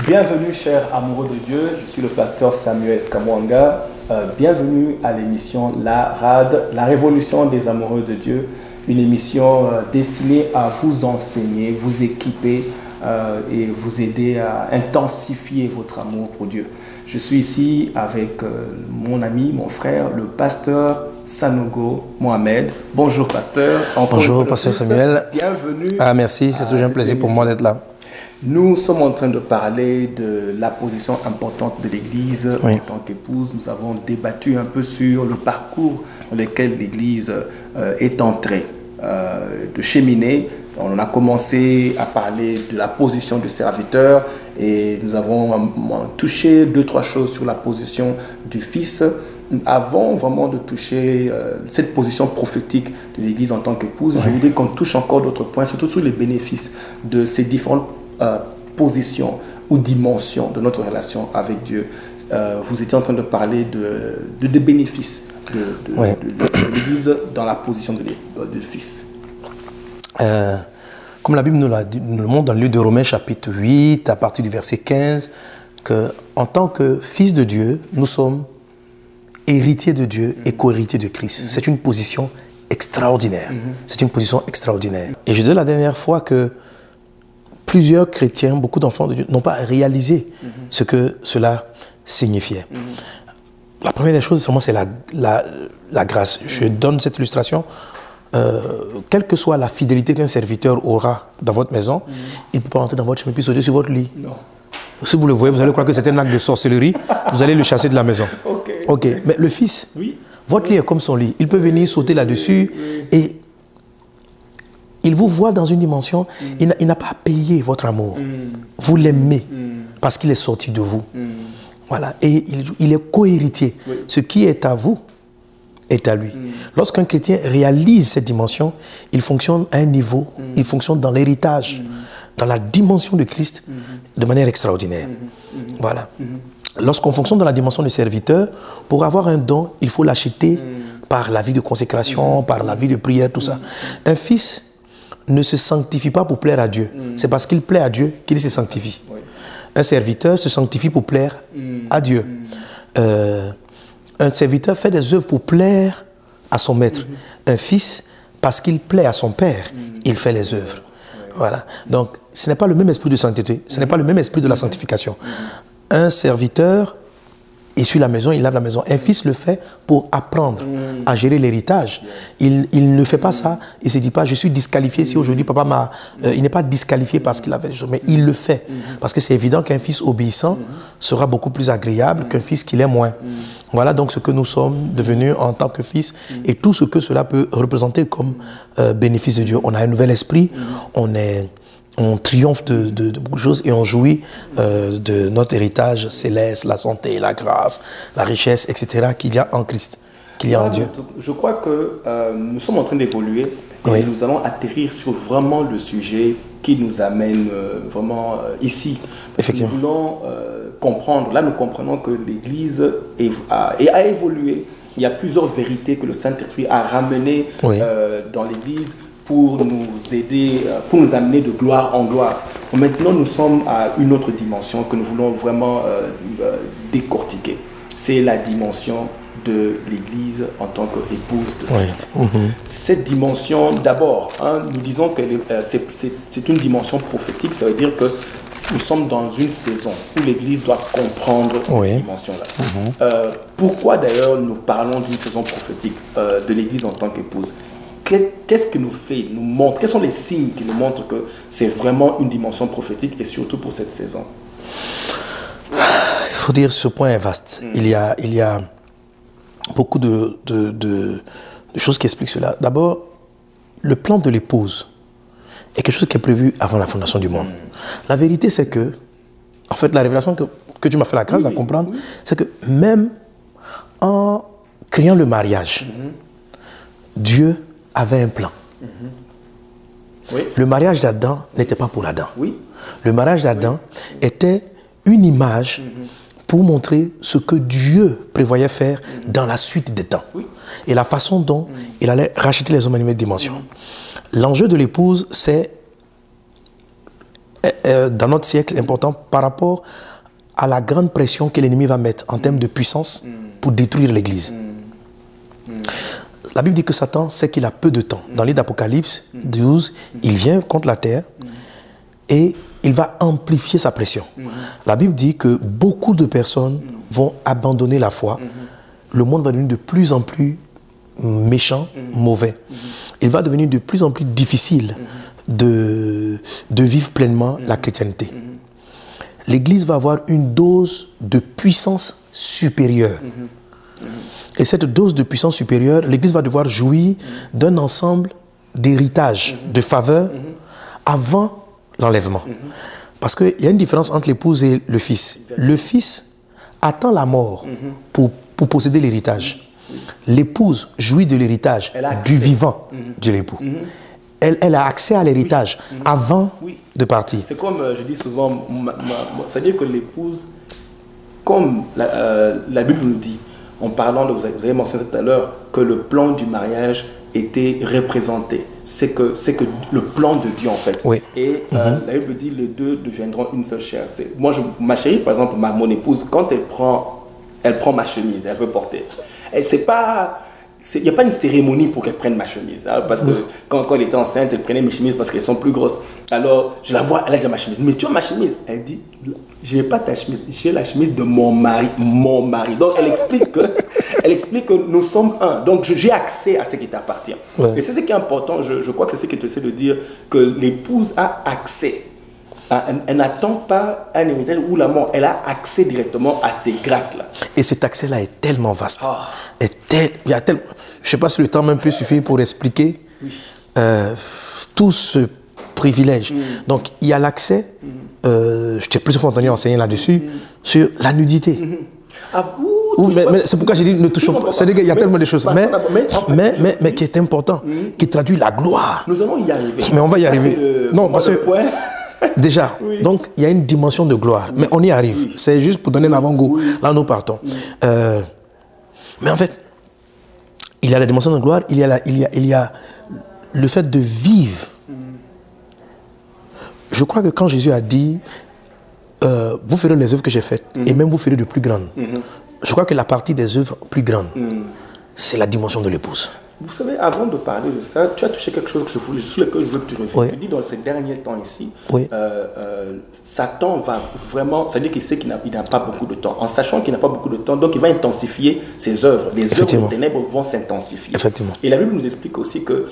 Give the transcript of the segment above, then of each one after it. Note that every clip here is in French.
Bienvenue, chers amoureux de Dieu. Je suis le pasteur Samuel Kamwanga. Bienvenue à l'émission La RAD, la révolution des amoureux de Dieu. Une émission destinée à vous enseigner, vous équiper et vous aider à intensifier votre amour pour Dieu. Je suis ici avec mon ami, mon frère, le pasteur Sanogo Mohamed. Bonjour, pasteur. Bonjour, pasteur Samuel. Bienvenue. Ah, merci, c'est toujours un plaisir pour moi d'être là. Nous sommes en train de parler de la position importante de l'Église en tant qu'épouse. Nous avons débattu un peu sur le parcours dans lequel l'Église est entrée, de cheminer. On a commencé à parler de la position du serviteur et nous avons touché 2-3 choses sur la position du Fils. Avant vraiment de toucher cette position prophétique de l'Église en tant qu'épouse, je voudrais qu'on touche encore d'autres points, surtout sur les bénéfices de ces différentes positions ou dimensions de notre relation avec Dieu. Vous étiez en train de parler des bénéfices de l'Église dans la position du Fils. Comme la Bible nous le montre dans le livre de Romains chapitre 8, à partir du verset 15, qu'en tant que fils de Dieu, nous sommes héritiers de Dieu et co-héritiers de Christ. C'est une position extraordinaire. C'est une position extraordinaire. Et je disais la dernière fois que plusieurs chrétiens, beaucoup d'enfants de Dieu, n'ont pas réalisé ce que cela signifiait. La première des choses, c'est la grâce. Je donne cette illustration. Quelle que soit la fidélité qu'un serviteur aura dans votre maison, il ne peut pas entrer dans votre chambre et puis sauter sur votre lit. Non. Si vous le voyez, vous allez croire que c'est un acte de sorcellerie, vous allez le chasser de la maison. Ok. Mais le Fils, votre lit est comme son lit. Il peut venir sauter là-dessus et il vous voit dans une dimension, il n'a pas à payer votre amour. Vous l'aimez parce qu'il est sorti de vous. Voilà. Et il est co-héritier. Ce qui est à vous est à lui. Lorsqu'un chrétien réalise cette dimension, il fonctionne à un niveau, il fonctionne dans l'héritage, dans la dimension de Christ, de manière extraordinaire. Voilà. Lorsqu'on fonctionne dans la dimension du serviteur, pour avoir un don, il faut l'acheter par la vie de consécration, par la vie de prière, tout ça. Un fils ne se sanctifie pas pour plaire à Dieu. C'est parce qu'il plaît à Dieu qu'il se sanctifie. Un serviteur se sanctifie pour plaire à Dieu. Un serviteur fait des œuvres pour plaire à son maître. Un fils, parce qu'il plaît à son père, il fait les œuvres. Voilà. Donc, ce n'est pas le même esprit de sainteté, ce n'est pas le même esprit de la sanctification. Un serviteur essuie la maison, il lave la maison. Un fils le fait pour apprendre à gérer l'héritage. Il ne fait pas ça, il ne se dit pas, je suis disqualifié si aujourd'hui papa m'a... il n'est pas disqualifié parce qu'il avait des choses, mais il le fait. Parce que c'est évident qu'un fils obéissant sera beaucoup plus agréable qu'un fils qui l'est moins. Voilà donc ce que nous sommes devenus en tant que fils et tout ce que cela peut représenter comme bénéfice de Dieu. On a un nouvel esprit, on triomphe de beaucoup de choses et on jouit de notre héritage céleste, la santé, la grâce, la richesse, etc. qu'il y a en Christ, qu'il y a en Dieu. Je crois que nous sommes en train d'évoluer et nous allons atterrir sur vraiment le sujet qui nous amène vraiment ici. Parce que nous voulons comprendre, là nous comprenons que l'Église a évolué. Il y a plusieurs vérités que le Saint-Esprit a ramenées dans l'Église pour nous aider, pour nous amener de gloire en gloire. Maintenant, nous sommes à une autre dimension que nous voulons vraiment décortiquer. C'est la dimension de l'Église en tant qu'épouse de Christ. Cette dimension, d'abord, nous disons que c'est une dimension prophétique. Ça veut dire que nous sommes dans une saison où l'Église doit comprendre cette dimension-là. Pourquoi d'ailleurs nous parlons d'une saison prophétique de l'Église en tant qu'épouse? Qu'est-ce que nous fait, nous montre, quels sont les signes qui nous montrent que c'est vraiment une dimension prophétique et surtout pour cette saison? Il faut dire que ce point est vaste. Il y a beaucoup de choses qui expliquent cela. D'abord, le plan de l'épouse est quelque chose qui est prévu avant la fondation du monde. La vérité, c'est que, en fait, la révélation que tu m'as fait la grâce d'en comprendre, c'est que même en créant le mariage, Dieu avait un plan. Le mariage d'Adam n'était pas pour Adam. Le mariage d'Adam était une image pour montrer ce que Dieu prévoyait faire dans la suite des temps. Et la façon dont il allait racheter les hommes à une nouvelle dimension. L'enjeu de l'épouse, c'est dans notre siècle important par rapport à la grande pression que l'ennemi va mettre en termes de puissance pour détruire l'Église. La Bible dit que Satan sait qu'il a peu de temps. Dans le livre d'Apocalypse 12, il vient contre la terre et il va amplifier sa pression. La Bible dit que beaucoup de personnes vont abandonner la foi. Le monde va devenir de plus en plus méchant, mauvais. Il va devenir de plus en plus difficile de vivre pleinement la chrétienté. L'Église va avoir une dose de puissance supérieure. Et cette dose de puissance supérieure, l'Église va devoir jouir d'un ensemble d'héritages, de faveurs, avant l'enlèvement. Parce qu'il y a une différence entre l'épouse et le fils. Le fils attend la mort pour posséder l'héritage. L'épouse jouit de l'héritage du vivant de l'époux. Elle a accès à l'héritage avant de partir. C'est comme je dis souvent, c'est-à-dire que l'épouse, comme la Bible nous dit, en parlant de, vous avez mentionné tout à l'heure, que le plan du mariage était représenté. C'est que le plan de Dieu en fait. Oui. Et la Bible dit les deux deviendront une seule chair. Moi, ma chérie, par exemple, mon épouse, quand elle prend ma chemise, elle veut porter. Et c'est pas... Il n'y a pas une cérémonie pour qu'elle prenne ma chemise. Hein, parce que quand elle était enceinte, elle prenait mes chemises parce qu'elles sont plus grosses. Alors, je la vois, elle a déjà ma chemise. Mais tu as ma chemise? Elle dit, je n'ai pas ta chemise, j'ai la chemise de mon mari. Mon mari. Donc, elle explique que nous sommes un. Donc, j'ai accès à ce qui t'appartient. Ouais. Et c'est ce qui est important. Je crois que c'est ce que tu essaies de dire, que l'épouse a accès. Elle n'attend pas un héritage ou la mort. Elle a accès directement à ces grâces-là. Et cet accès-là est tellement vaste. Il y a tellement... Je ne sais pas si le temps même peut suffire pour expliquer tout ce privilège. Donc, il y a l'accès, je t'ai plusieurs fois entendu enseigner là-dessus, sur la nudité. Mais c'est pourquoi j'ai dit ne touchons pas. C'est-à-dire qu'il y a tellement de choses. Mais qui est important, qui traduit la gloire. Nous allons y arriver. Mais on va y arriver. Non, parce que... Déjà, donc il y a une dimension de gloire, mais on y arrive. C'est juste pour donner un avant-goût. Là, nous partons. Mais en fait, il y a la dimension de gloire, il y a le fait de vivre. Je crois que quand Jésus a dit, vous ferez les œuvres que j'ai faites, et même vous ferez de plus grandes. Je crois que la partie des œuvres plus grandes, c'est la dimension de l'épouse. Vous savez, avant de parler de ça, tu as touché quelque chose sur lequel je veux que tu reviennes. Tu dis dans ces derniers temps ici, Satan va vraiment, c'est-à-dire qu'il sait qu'il n'a pas beaucoup de temps. En sachant qu'il n'a pas beaucoup de temps, donc il va intensifier ses œuvres. Les œuvres de ténèbres vont s'intensifier. Et la Bible nous explique aussi que,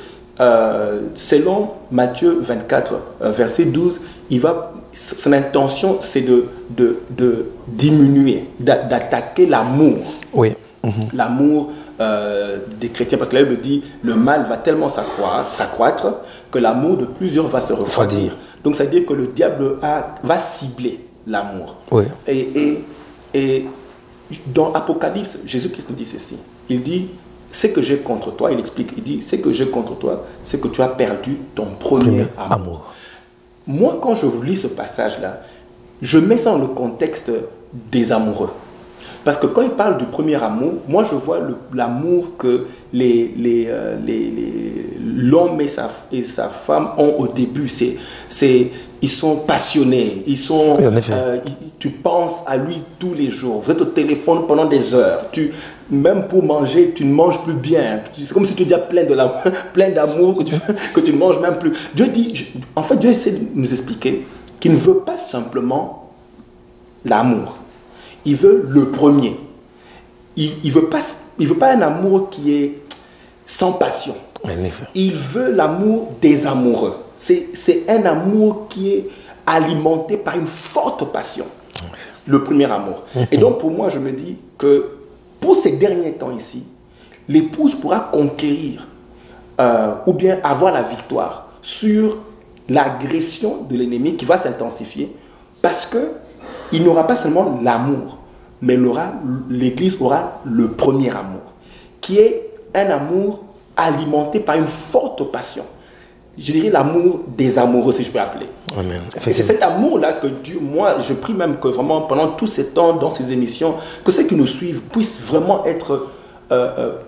selon Matthieu 24, verset 12, son intention, c'est de diminuer, d'attaquer l'amour. L'amour des chrétiens, parce que la Bible dit le mal va tellement s'accroître que l'amour de plusieurs va se refroidir. Donc ça veut dire que le diable va cibler l'amour. Et dans Apocalypse, Jésus-Christ nous dit ceci. Il dit, ce que j'ai contre toi, il explique, il dit, ce que j'ai contre toi, c'est que tu as perdu ton premier amour. Moi, quand je lis ce passage-là, je mets ça dans le contexte des amoureux. Parce que quand il parle du premier amour, moi je vois l'amour que l'homme et sa femme ont au début. Ils sont passionnés, tu penses à lui tous les jours, vous êtes au téléphone pendant des heures, même pour manger, tu ne manges plus bien. C'est comme si tu étais plein d'amour que tu ne manges même plus. Dieu dit, en fait Dieu essaie de nous expliquer qu'il ne veut pas simplement l'amour. Il veut le premier. Il veut pas un amour qui est sans passion. Il veut l'amour des amoureux. C'est un amour qui est alimenté par une forte passion. Le premier amour. Et donc pour moi, je me dis que pour ces derniers temps ici, l'épouse pourra conquérir ou bien avoir la victoire sur l'agression de l'ennemi qui va s'intensifier parce que il n'aura pas seulement l'amour, mais l'Église aura le premier amour, qui est un amour alimenté par une forte passion. Je dirais l'amour des amoureux, si je peux appeler. Amen. Et c'est cet amour-là que Dieu, moi, je prie même que vraiment, pendant tous ces temps, dans ces émissions, que ceux qui nous suivent puissent vraiment être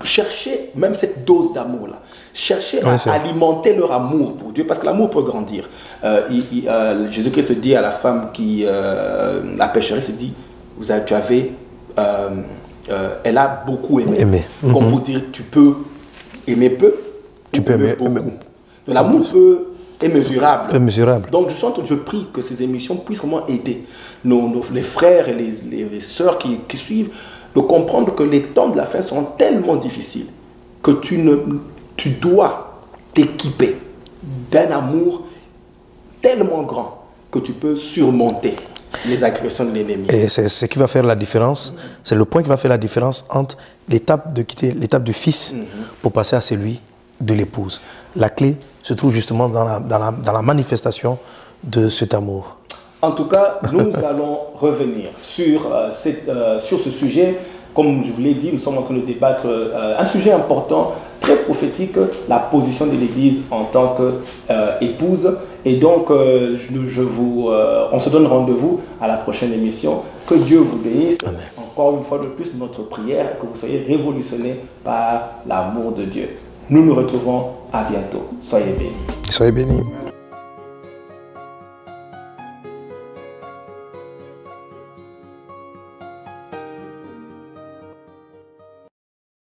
chercher même cette dose d'amour-là. Chercher à alimenter leur amour pour Dieu, parce que l'amour peut grandir. Jésus-Christ dit à la femme qui, la pécheresse, il dit, elle a beaucoup aimé. Comme pour dire, tu peux aimer peu, tu peux aimer beaucoup. De l'amour est mesurable. Donc je prie que ces émissions puissent vraiment aider les frères et les sœurs qui suivent de comprendre que les temps de la fin sont tellement difficiles que tu dois t'équiper d'un amour tellement grand que tu peux surmonter les agressions de l'ennemi. Et c'est ce qui va faire la différence, c'est le point qui va faire la différence entre l'étape de quitter l'étape du fils pour passer à celui de l'épouse. La clé se trouve justement dans la manifestation de cet amour. En tout cas, nous allons revenir sur ce sujet. Comme je vous l'ai dit, nous sommes en train de débattre un sujet important, très prophétique, la position de l'Église en tant qu'épouse. Et donc, on se donne rendez-vous à la prochaine émission. Que Dieu vous bénisse. Amen. Encore une fois de plus, notre prière, que vous soyez révolutionnés par l'amour de Dieu. Nous nous retrouvons à bientôt. Soyez bénis. Soyez bénis.